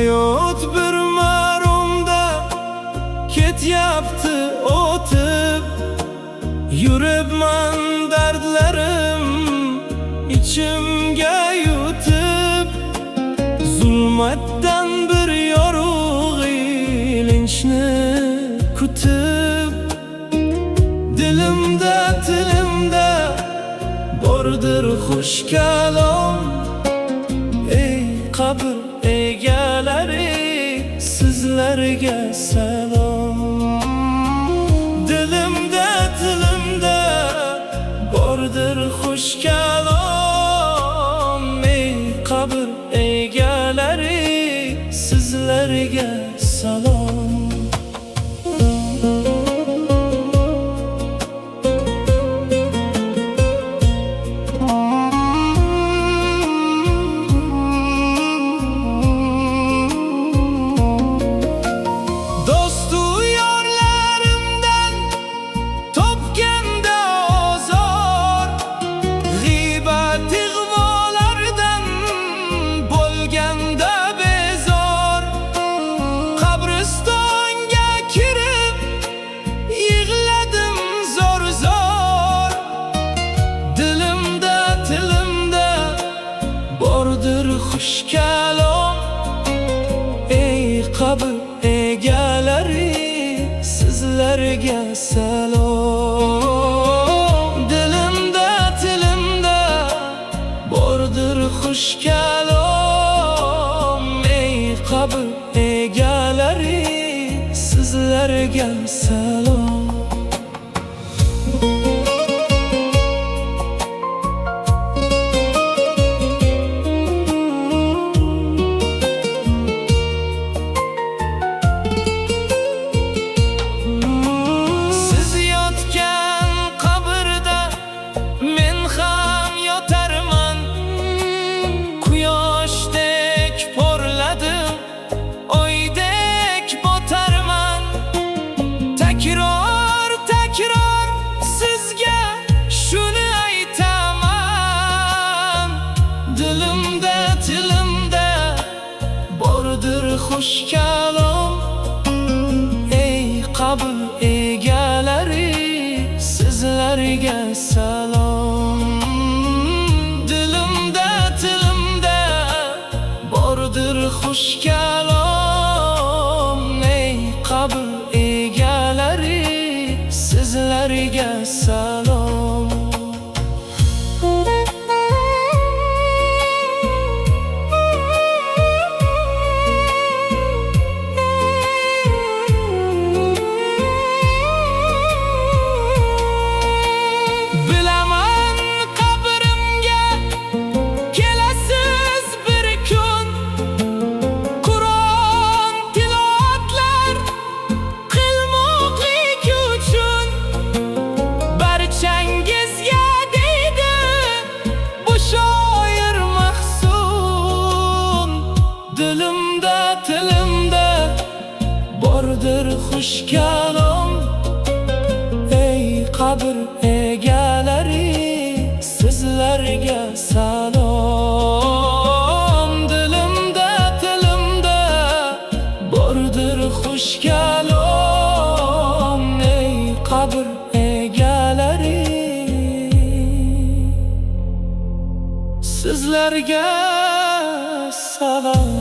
Hayot bir maromda ketyapti o'tib, yuribman dardlarim ichimga yutib. Zulmatdan bir yorug' ilinchni kutib, dilimda tilimda bordir xush kalom. Ey qabr egalari, sizlarga salom. Dilimda tilimda bordir xush kalom. Ey qabr egalari, sizlarga salom. Xush kalom. Ey qabr egalari, sizlarga salom. Dilimda tilimda bordir xush kalom. Ey qabr egalari, sizlarga salom. Takror sizga shuni aytaman, dilimda tilimda bordir xush kalom. Ey qabr egalari, sizlarga salom. Dilimda tilimda bordir xush kalom. Ey qabr egalari, sizlarga salom. Bilaman qabrimga kelasiz bir kun, Qur'on tilovatlar qilmoqlik uchun. Barchangizga deydi bu shoir Mahsun. Dilimda tilimda bordir xush kalom. Ey qabr egalari, sizlarga salom. Dilimda tilimda bordir xush kalom. Ey qabr egalari, sizlarga salom.